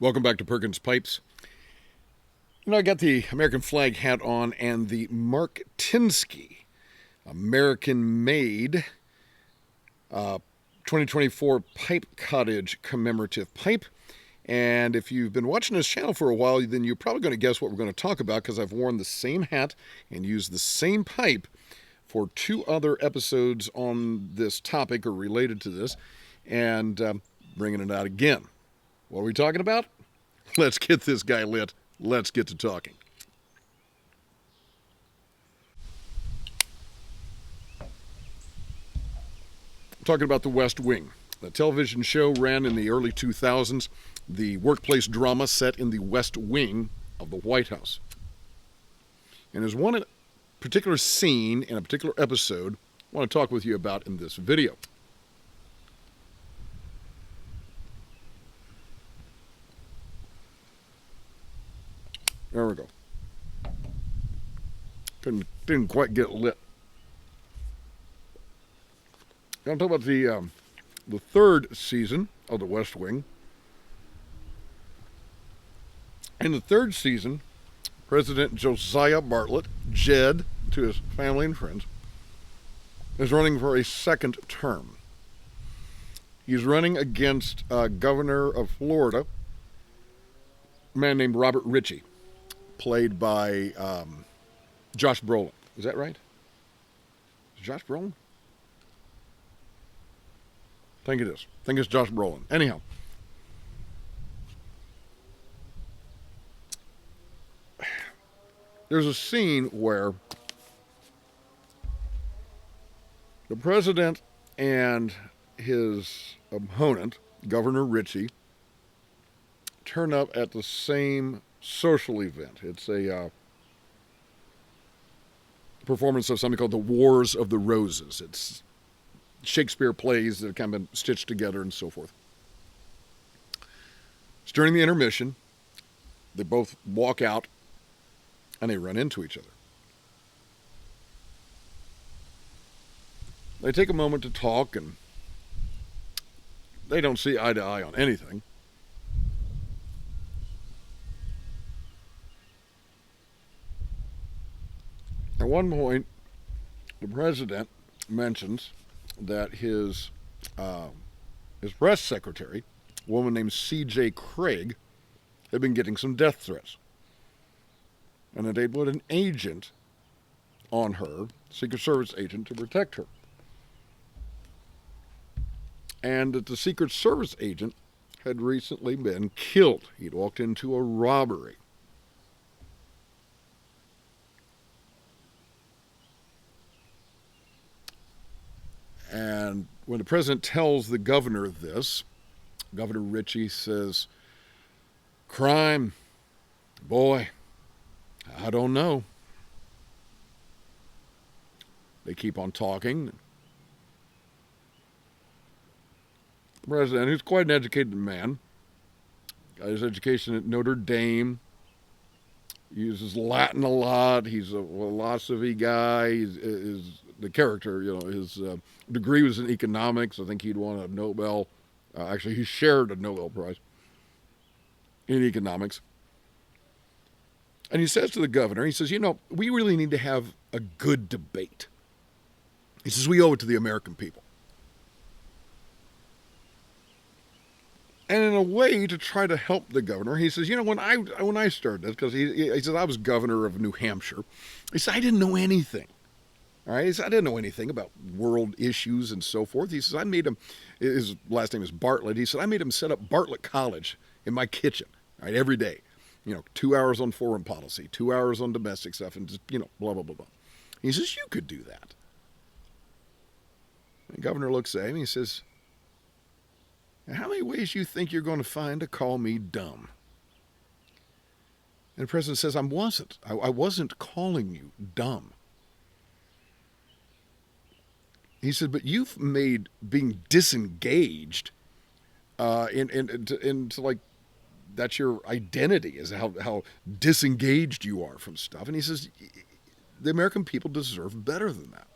Welcome back to Perkins Pipes. I got the American flag hat on and the Mark Tinsky American-made 2024 Pipe Cottage commemorative pipe. And if you've been watching this channel for a while, then you're probably going to guess what we're going to talk about, because I've worn the same hat and used the same pipe for 2 other episodes on this topic or related to this, and bringing it out again. What are we talking about? Let's get this guy lit. Let's get to talking. I'm talking about The West Wing. The television show ran in the early 2000s, the workplace drama set in the West Wing of the White House. And there's one particular scene in a particular episode I want to talk with you about in this video. There we go. Didn't quite get lit. I'm talking about the 3rd season of The West Wing. In the 3rd season, President Josiah Bartlet, Jed to his family and friends, is running for a 2nd term. He's running against Governor of Florida, a man named Robert Ritchie, played by Josh Brolin. Is that right? Is Josh Brolin? I think it is. I think it's Josh Brolin. Anyhow, there's a scene where the president and his opponent, Governor Ritchie, turn up at the same social event. It's a performance of something called the Wars of the Roses. It's Shakespeare plays that have kind of been stitched together and so forth. It's during the intermission. They both walk out and they run into each other. They take a moment to talk, and they don't see eye to eye on anything. At one point, the president mentions that his press secretary, a woman named C.J. Craig, had been getting some death threats, and that they'd put an agent on her, Secret Service agent, to protect her. And that the Secret Service agent had recently been killed. He'd walked into a robbery. And when the president tells the governor this, Governor Ritchie says, "Crime, boy, I don't know." They keep on talking. The president, who's quite an educated man, got his education at Notre Dame, uses Latin a lot. He's a philosophy guy. He's the character, his degree was in economics. I think he'd won a Nobel. Actually, he shared a Nobel Prize in economics. And he says to the governor, he says, we really need to have a good debate. He says, we owe it to the American people. And in a way, to try to help the governor, he says, when I started this, because he says, I was governor of New Hampshire. He said, I didn't know anything. All right, he said, I didn't know anything about world issues and so forth. He says, I made him, his last name is Bartlett. He said, I made him set up Bartlett College in my kitchen, all right, every day. 2 hours on foreign policy, 2 hours on domestic stuff, and just, blah, blah, blah, blah. He says, you could do that. And the governor looks at him and he says, how many ways you think you're going to find to call me dumb? And the president says, I wasn't calling you dumb. He said, but you've made being disengaged into like, that's your identity, is how disengaged you are from stuff. And he says, the American people deserve better than that.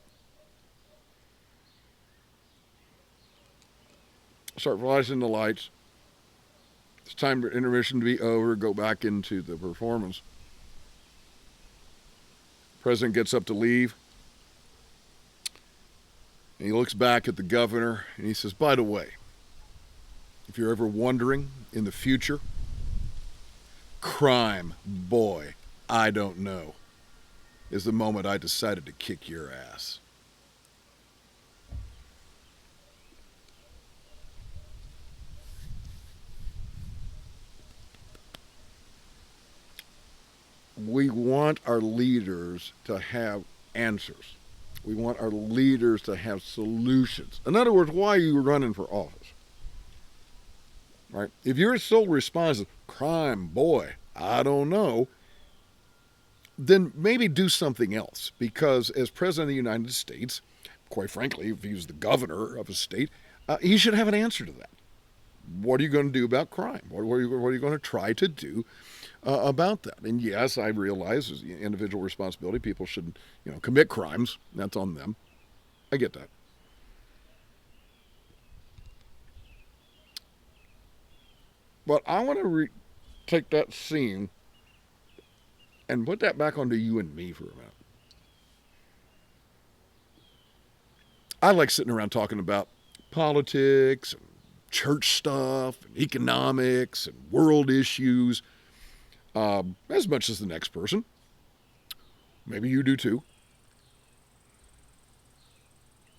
Start flashing the lights. It's time for intermission to be over, go back into the performance. The president gets up to leave. And he looks back at the governor and he says, by the way, if you're ever wondering in the future, crime, boy, I don't know, is the moment I decided to kick your ass. We want our leaders to have answers. We want our leaders to have solutions. In other words, why are you running for office? Right? If your sole response is crime, boy, I don't know, then maybe do something else. Because as President of the United States, quite frankly, if he was the governor of a state, he should have an answer to that. What are you going to do about crime? What are you going to try to do about that? And yes, I realize as individual responsibility, people should, commit crimes. That's on them. I get that. But I want to take that scene and put that back onto you and me for a minute. I like sitting around talking about politics and church stuff and economics and world issues as much as the next person. Maybe you do too.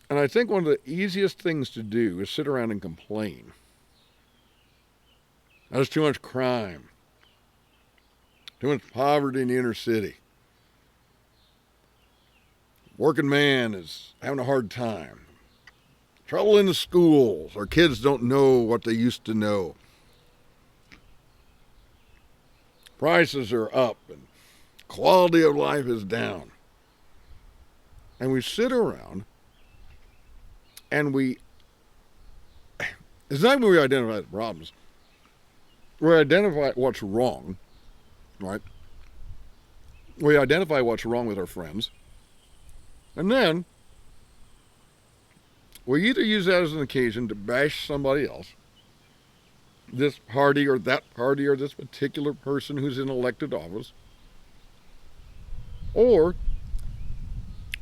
And I think one of the easiest things to do is sit around and complain. There's too much crime, too much poverty in the inner city. Working man is having a hard time. Trouble in the schools. Our kids don't know what they used to know. Prices are up and quality of life is down. And we sit around and it's not when we identify the problems. We identify what's wrong, right? We identify what's wrong with our friends. And then we either use that as an occasion to bash somebody else, this party or that party or this particular person who's in elected office, or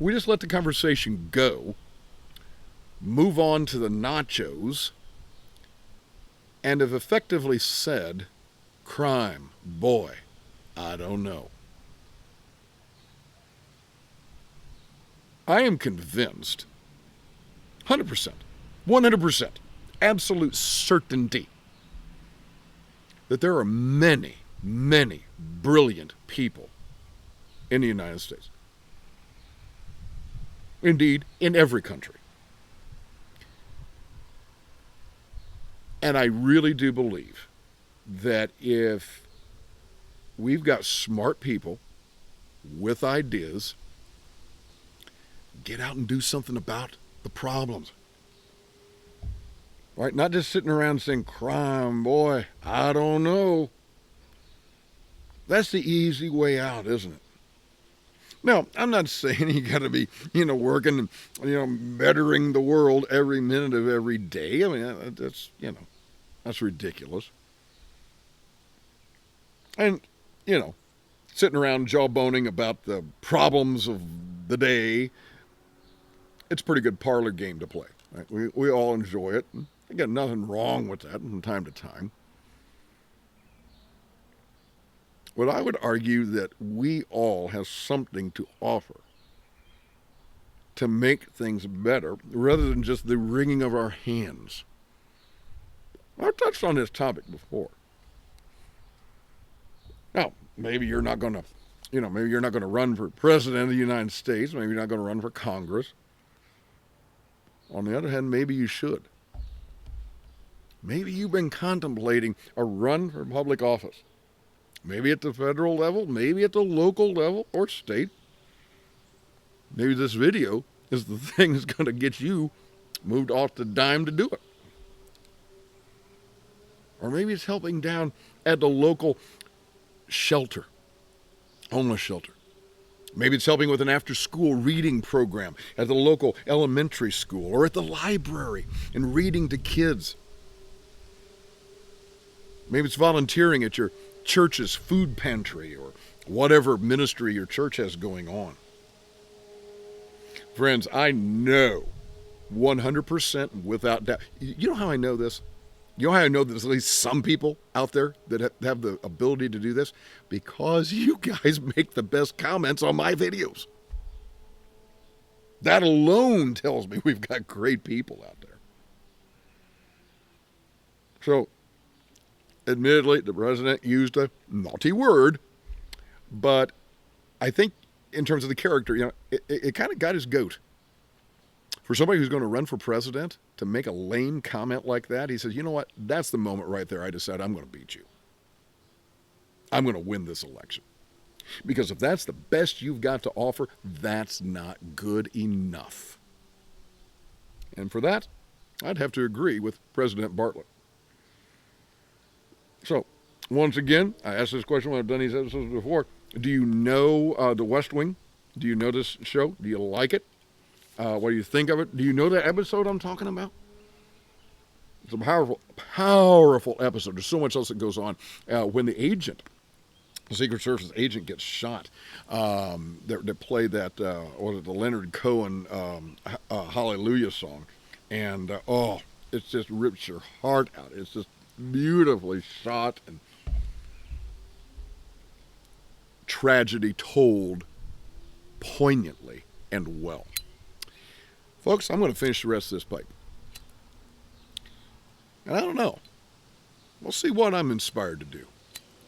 we just let the conversation go, move on to the nachos, and have effectively said, crime, boy, I don't know. I am convinced, 100%, 100%, absolute certainty, that there are many, many brilliant people in the United States. Indeed, in every country. And I really do believe that if we've got smart people with ideas, get out and do something about the problems. Right? Not just sitting around saying, crime, boy, I don't know. That's the easy way out, isn't it? Now, I'm not saying you got to be, working, bettering the world every minute of every day. I mean, that's ridiculous. And, sitting around jawboning about the problems of the day, it's a pretty good parlor game to play. Right? We all enjoy it. I got nothing wrong with that from time to time. But I would argue that we all have something to offer to make things better rather than just the wringing of our hands. I've touched on this topic before. Now, maybe you're not going to run for president of the United States. Maybe you're not going to run for Congress. On the other hand, maybe you should. Maybe you've been contemplating a run for public office. Maybe at the federal level, maybe at the local level or state. Maybe this video is the thing that's going to get you moved off the dime to do it. Or maybe it's helping down at the local shelter, homeless shelter. Maybe it's helping with an after-school reading program at the local elementary school or at the library and reading to kids. Maybe it's volunteering at your church's food pantry or whatever ministry your church has going on. Friends, I know 100% without doubt. You know how I know this? You know how I know there's at least some people out there that have the ability to do this? Because you guys make the best comments on my videos. That alone tells me we've got great people out there. So, admittedly, the president used a naughty word, but I think in terms of the character, it kind of got his goat. For somebody who's going to run for president to make a lame comment like that, he says, you know what? That's the moment right there I decide I'm going to beat you. I'm going to win this election. Because if that's the best you've got to offer, that's not good enough. And for that, I'd have to agree with President Bartlett. So, once again, I asked this question when I've done these episodes before. Do you know The West Wing? Do you know this show? Do you like it? What do you think of it? Do you know that episode I'm talking about? It's a powerful, powerful episode. There's so much else that goes on. When the agent, the Secret Service agent, gets shot, they play that, the Leonard Cohen Hallelujah song. And, it just rips your heart out. It's just beautifully shot and tragedy told poignantly and well. Folks, I'm going to finish the rest of this pipe. And I don't know. We'll see what I'm inspired to do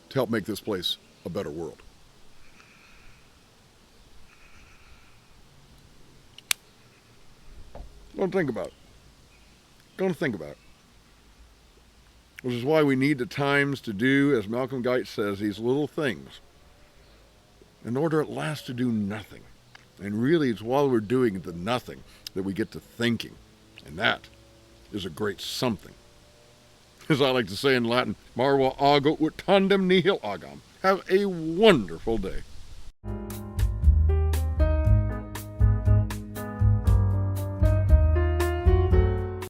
to help make this place a better world. Don't think about it. Don't think about it. Which is why we need at times to do, as Malcolm Guite says, these little things in order at last to do nothing. And really, it's while we're doing the nothing that we get to thinking. And that is a great something. As I like to say in Latin, Marva ago ut tandem nihil agam. Have a wonderful day.